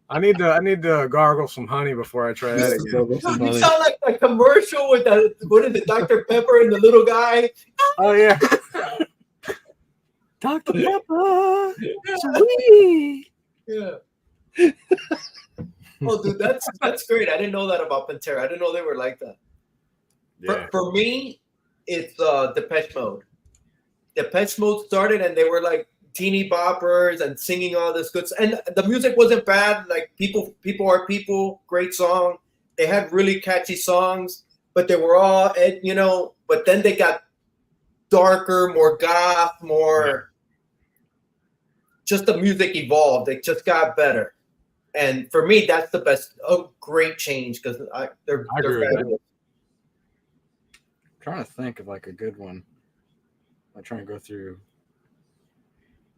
I need to gargle some honey before I try that again. You sound like a commercial with what is it, Dr. Pepper and the little guy? Oh yeah. Dr. Pepper. Sweet. Yeah. Oh, dude, that's great. I didn't know that about Pantera. I didn't know they were like that. Yeah. For me, it's Depeche Mode. Depeche Mode started, and they were like teeny boppers and singing all this good stuff. And the music wasn't bad. Like people are people. Great song. They had really catchy songs, but they were all, But then they got darker, more goth, more. Just the music evolved. It just got better. And for me, that's the best. Oh, great change because they're agree with fabulous. I'm trying to think of like a good one. I'm trying to go through.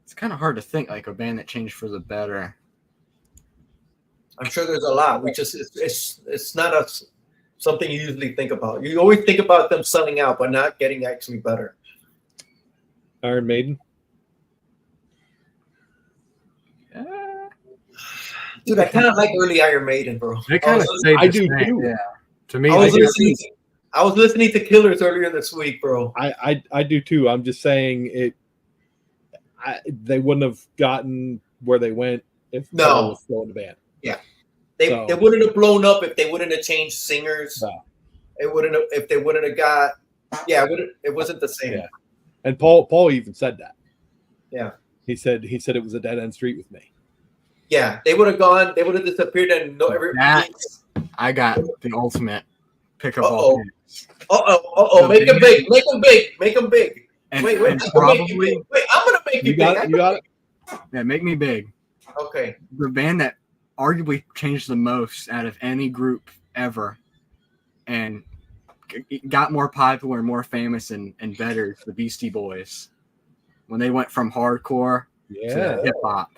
It's kind of hard to think like a band that changed for the better. I'm sure there's a lot. We just it's not something you usually think about. You always think about them selling out, but not getting actually better. Iron Maiden. Dude, I kind of like early Iron Maiden, bro. They kind of stayed I the do same. too. Yeah. To me, I was they listening. I was listening to Killers earlier this week, bro. I do too. I'm just saying they wouldn't have gotten where they went if Paul was still in the band. They wouldn't have blown up if they wouldn't have changed singers. No. It wouldn't have if they wouldn't have got. Yeah, it wasn't the same. Yeah. And Paul even said that. Yeah. He said it was a dead end street with me. Yeah, they would have gone. They would have disappeared, and I got the ultimate pick up Uh-oh. all kids. Make them big. Make them big. Make them big. And, Wait, and probably I'm gonna make You got it. yeah, make me big. Okay. The band that arguably changed the most out of any group ever, and got more popular, more famous, and better. The Beastie Boys, when they went from hardcore Yeah. to hip hop.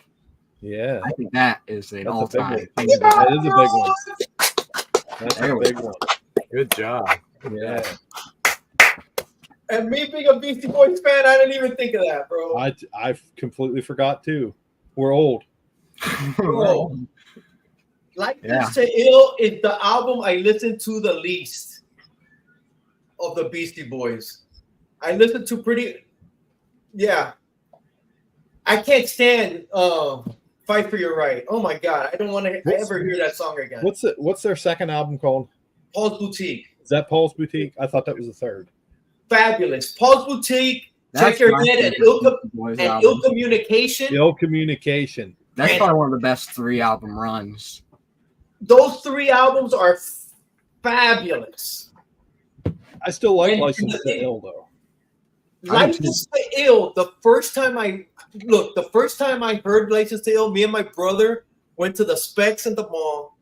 Yeah. I think that is an That's a all big time. one. That is a big one. That's There a we big one. Good job. Yeah. And me being a Beastie Boys fan, I didn't even think of that, bro. I completely forgot too. We're old. Bro. Like Yeah. This to Ill is the album I listened to the least of the Beastie Boys. I listened to I can't stand Fight for Your Right. Oh my god, I don't want to ever hear that song again. What's their second album called? Paul's Boutique. Is that Paul's Boutique? I thought that was the third. Fabulous. Paul's Boutique, That's Check Your my Head, and favorite Boys Ill album. Communication. Ill Communication. That's and- probably one of the best 3 album runs. Those 3 albums are fabulous. I still like And- License to Ill though. License to Ill, the first time I heard License to Ill, me and my brother went to the Specs in the mall.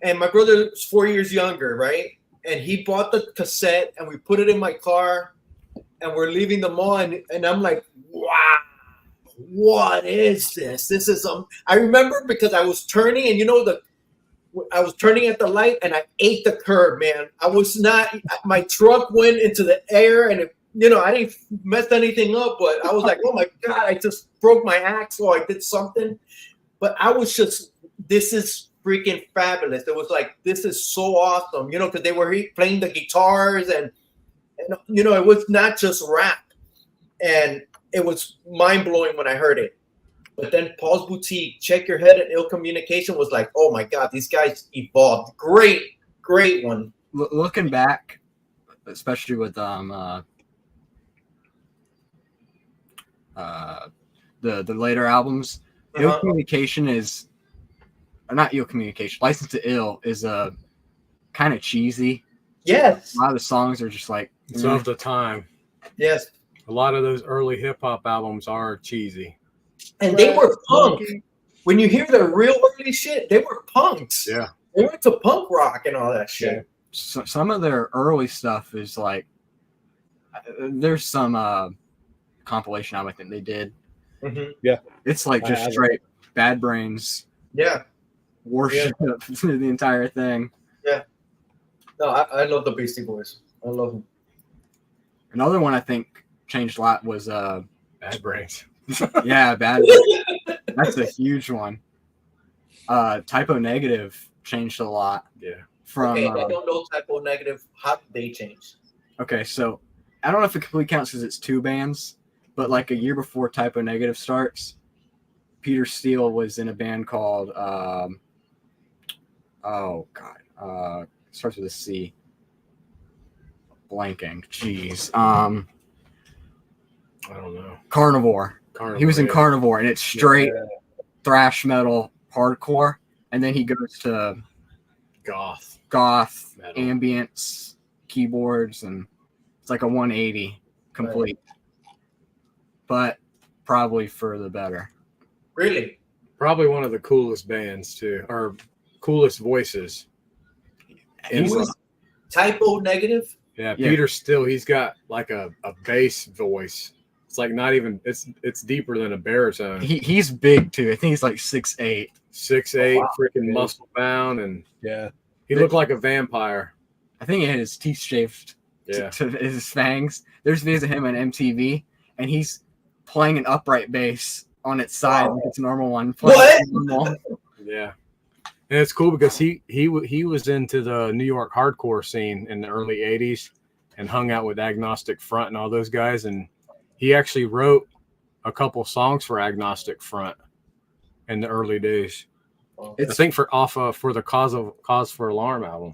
And my brother's 4 years younger, right? And he bought the cassette and we put it in my car and we're leaving the mall and I'm like, wow, what is this? This is I remember because I was turning and I was turning at the light and I ate the curb, man. My truck went into the air and I didn't mess anything up, but I was like, oh my God, I just broke my axle. I did something. But I was just, this is freaking fabulous. It was like, this is so awesome, because they were playing the guitars and it was not just rap. And it was mind blowing when I heard it. But then Paul's Boutique, Check Your Head, and Ill Communication was like, oh my God, these guys evolved. Great one. Looking back, especially with the later albums, Ill Communication is not Ill Communication. License to Ill is kind of cheesy. Yes. A lot of the songs are just like It's of the time. Yes. A lot of those early hip hop albums are cheesy. And they were punk. When you hear the real early shit, they were punks. Yeah. They went to punk rock and all that shit. some of their early stuff is like there's some compilation album I think they did. Mm-hmm. It's like just straight Bad Brains. Yeah. Worship the entire thing. No, I love the Beastie Boys. I love them. Another one I think changed a lot was Bad Brains. Bad Brains. That's a huge one. Typo Negative changed a lot. Yeah. From I don't know Typo Negative. How did they change? okay, so I don't know if it completely counts because it's 2 bands, but like a year before Typo Negative starts, Peter Steele was in a band called starts with a C. Blanking. Jeez. I don't know. Carnivore. He was in yeah. Carnivore, and it's straight thrash metal hardcore, and then he goes to Goth goth metal. ambience keyboards, and it's like a 180 complete. But probably for the better. Really? Probably one of the coolest bands too, or coolest voices. Who is Typo Negative? Yeah, Yeah. Peter Steele, he's got like a bass voice. It's like not even it's deeper than a baritone. He's big too. I think he's like 6'8". 6'8", wow. freaking muscle bound, and Yeah. he looked like a vampire. I think he had his teeth shaved Yeah. to his fangs. There's videos of him on MTV, and he's playing an upright bass on its side Wow. like it's a normal one. What? Normal. Yeah. And it's cool because he was into the New York hardcore scene in the early '80s and hung out with Agnostic Front and all those guys. And he actually wrote a couple songs for Agnostic Front in the early days. I think for the Cause for Alarm album.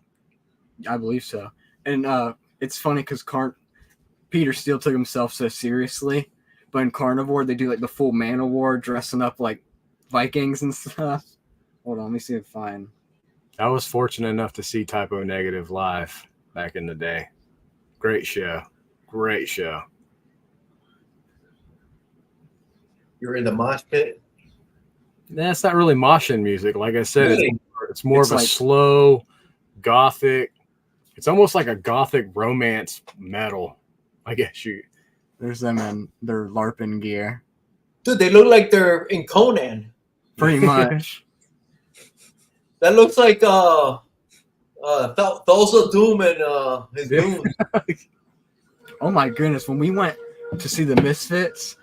I believe so. And it's funny because Peter Steele took himself so seriously, but in Carnivore they do like the full Manowar dressing up like Vikings and stuff. Hold on, let me see if I find. I was fortunate enough to see Typo Negative live back in the day. Great show. Great show. You're in the mosh pit. That's not really moshing music. Like I said, Really? it's more It's of a like- slow gothic. It's almost like a gothic romance metal. I guess you. There's them in their LARPing gear. Dude, they look like they're in Conan. Pretty much. That looks like Thulsa Doom and his goons. Oh my goodness, when we went to see the Misfits,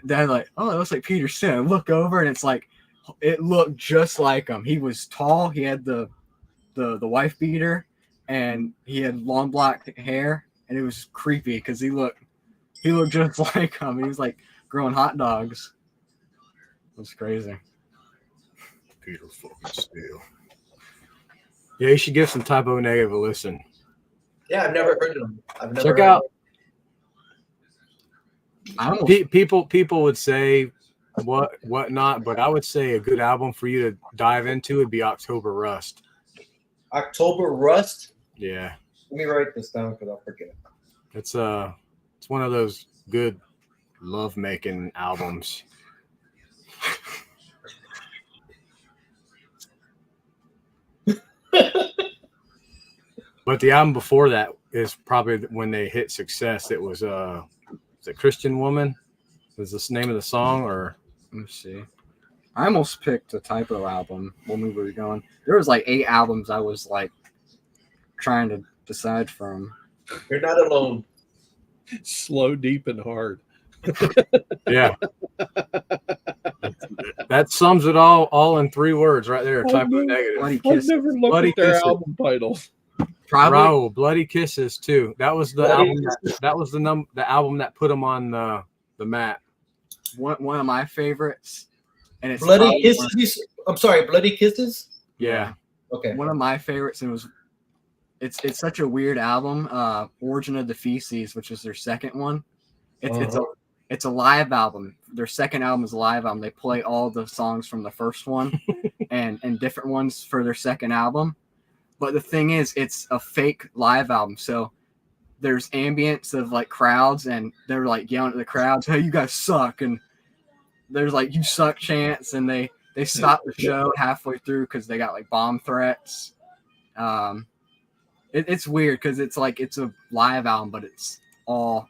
they're like, oh, it looks like Peter Steele. I look over and it's like, it looked just like him. He was tall. He had the wife beater and he had long black hair, and it was creepy because he looked just like him. He was like growing hot dogs. It was crazy. Peter fucking Steele. Yeah, you should give some Typo Negative a listen. Yeah, I've never heard of them. I've never Check heard out. I almost, People would say what not, but I would say a good album for you to dive into would be October Rust. October Rust. Yeah, Let me write this down because I'll forget. it's one of those good love making albums. But the album before that is probably when they hit success. It was is it Christian Woman? Is this the name of the song? Or let me see. I almost picked a Typo album when we were going. There was like 8 albums I was like trying to decide from. You're not alone. Slow, deep, and hard. yeah, that sums it all in 3 words right there. Typo Negative. Bloody I've Kiss. never looked Bloody at their Kisses. album titles. Probably Raoul, Bloody Kisses too. That was the Bloody album. That was the album that put them on the map. one of my favorites. And it's Bloody probably Kisses. I'm sorry, Bloody Kisses. Yeah, Okay. one of my favorites, and it's such a weird album. Origin of the Feces, which is their second one. It's a live album. Their second album is a live album. They play all the songs from the first one and different ones for their second album. But the thing is, it's a fake live album. So there's ambience of like crowds, and they're like yelling at the crowds, "Hey, you guys suck!" And there's like "you suck" chants, and they stop the show halfway through because they got like bomb threats. It's weird because it's like it's a live album, but it's all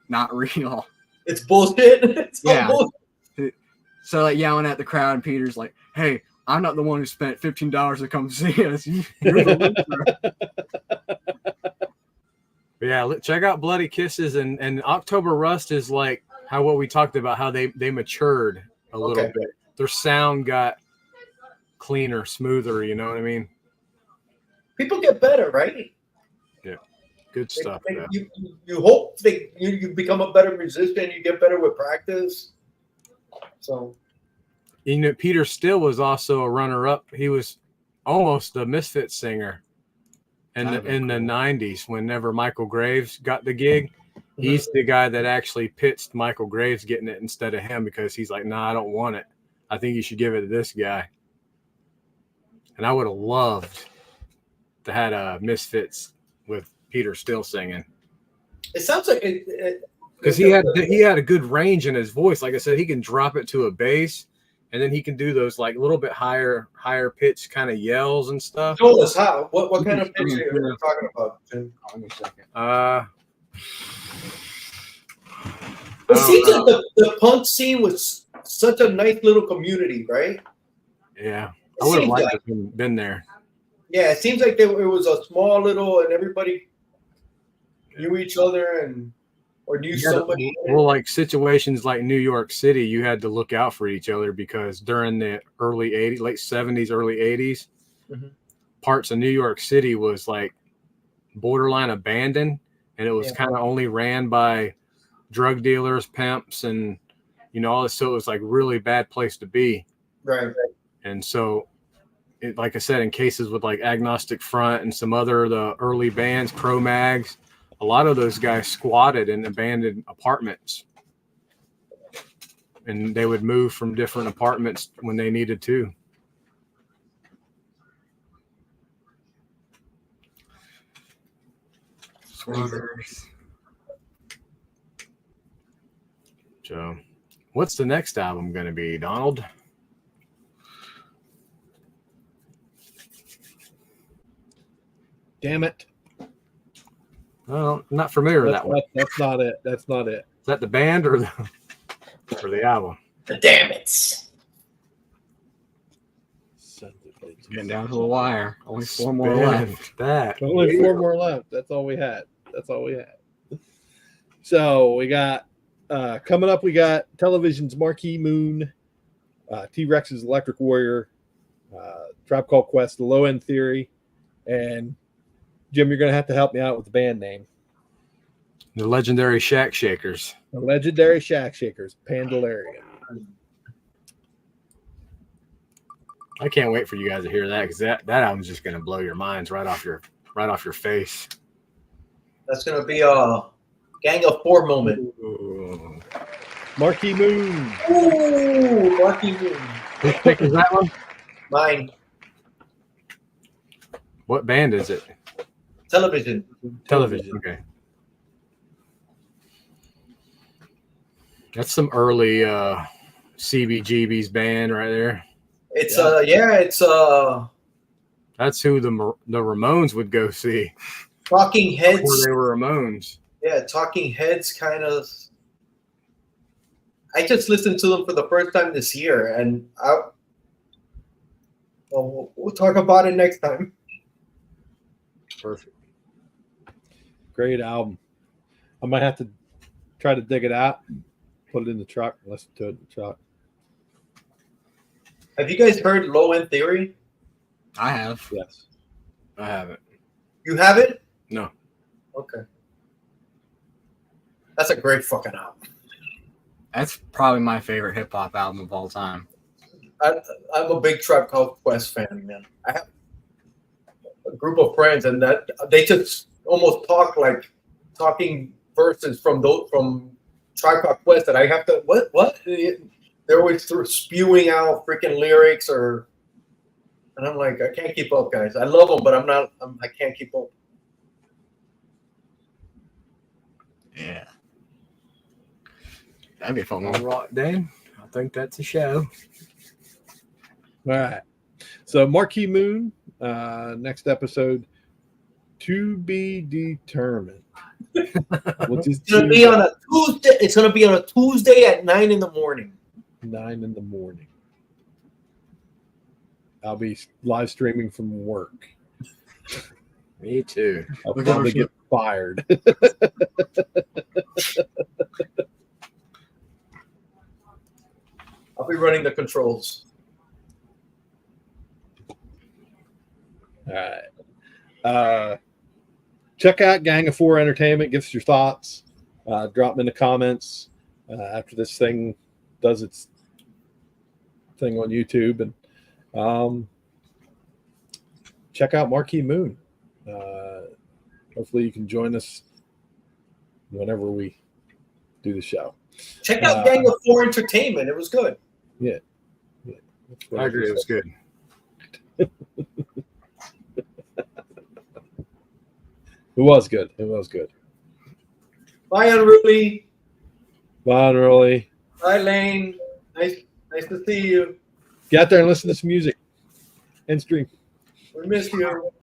not real. It's bullshit. It's all Yeah. bullshit. So like yelling at the crowd, and Peter's like, "Hey, I'm not the one who spent $15 to come see us. You're the loser." but yeah. Check out Bloody Kisses and October Rust is like what we talked about, how they matured a little Okay. bit. Their sound got cleaner, smoother. You know what I mean? People get better, right? Good stuff. Yeah. You hope you become a better musician. You get better with practice. So You know, Peter Steele was also a runner-up. He was almost a Misfits singer in That'd be the cool. 90s whenever Michael Graves got the gig. He's the guy that actually pitched Michael Graves getting it instead of him because he's like, "Nah, I don't want it. I think you should give it to this guy." And I would have loved to had a Misfits with Peter Steele singing. it sounds like Because he had a good range in his voice. Like I said, he can drop it to a bass, and then he can do those like a little bit higher pitch kind of yells and stuff. Show us how. What kind of pitch are you talking about? Jim? Give me a second. It seems like the punk scene was such a nice little community, right? Yeah, It I would have seems liked like- to have been there. Yeah, it seems like it was a small little, and everybody knew each other, and or knew You had to- somebody. well, like situations like New York City, you had to look out for each other because during the early 80s, late 70s, early 80s, Mhm. parts of New York City was like borderline abandoned, and it was Yeah. kind of only ran by drug dealers, pimps, and all this. So it was like really bad place to be. Right. And so, like I said, in cases with like Agnostic Front and some other the early bands, Cro-Mags, a lot of those guys squatted in abandoned apartments, and they would move from different apartments when they needed to. Swervers. So, what's the next album going to be, Donald? Damn it. Well, I'm not familiar with That's that one. that's not it. That's not it. Is that the band or the album? The damn it. Getting down to the wire. Only 4 more Spin left. That. Only 4 more left. That's all we had. So we got coming up. We got Television's Marquee Moon, T-Rex's Electric Warrior, Tribe Called Quest, The Low End Theory, and Jim, you're gonna have to help me out with the band name. The legendary Shack Shakers. The legendary Shack Shakers, Pandalarian. I can't wait for you guys to hear that because that album's just going to blow your minds right off your face. That's gonna be a Gang of 4 moment. Ooh. Marquee Moon. Ooh, Marquee Moon. Whose pick is that one? Mine. What band is it? Television. Television. Okay. That's some early CBGB's band right there. It's That's who the Ramones would go see Talking before Heads. they were Ramones. Yeah, Talking Heads kind of. I just listened to them for the first time this year, and we'll talk about it next time. Perfect. Great album. I might have to try to dig it out, put it in the truck, listen to it in the truck. Have you guys heard Low End Theory? I have. Yes. I haven't. You haven't? No. Okay. That's a great fucking album. That's probably my favorite hip hop album of all time. I'm a big Tribe Called Quest fan, man. I have a group of friends, and that they just almost talk like talking verses from Tribe Called Quest that I have to what? They're always spewing out freaking lyrics, and I'm like, I can't keep up, guys. I love them, but I can't keep up. Yeah. That'd be a fun All one. right, Dan. I think that's a show. All right. So Marquee Moon, next episode, to be determined. Which is It's gonna be on a Tuesday. It's gonna be on a Tuesday at 9 in the morning. 9 in the morning. I'll be live streaming from work. Me too. I'll Look at probably our get fired. I'll be running the controls. All right. Check out Gang of 4 Entertainment. Give us your thoughts. Drop them in the comments after this thing does its thing on YouTube. And check out Marquee Moon. Hopefully you can join us whenever we do the show. Check out Gang of 4 Entertainment. It was good. That's what I agree. It was good. It was good. It was good. Bye, Unruly. Bye, Rolly. Bye, Lane. Nice to see you. Get out there and listen to some music and stream. We miss you.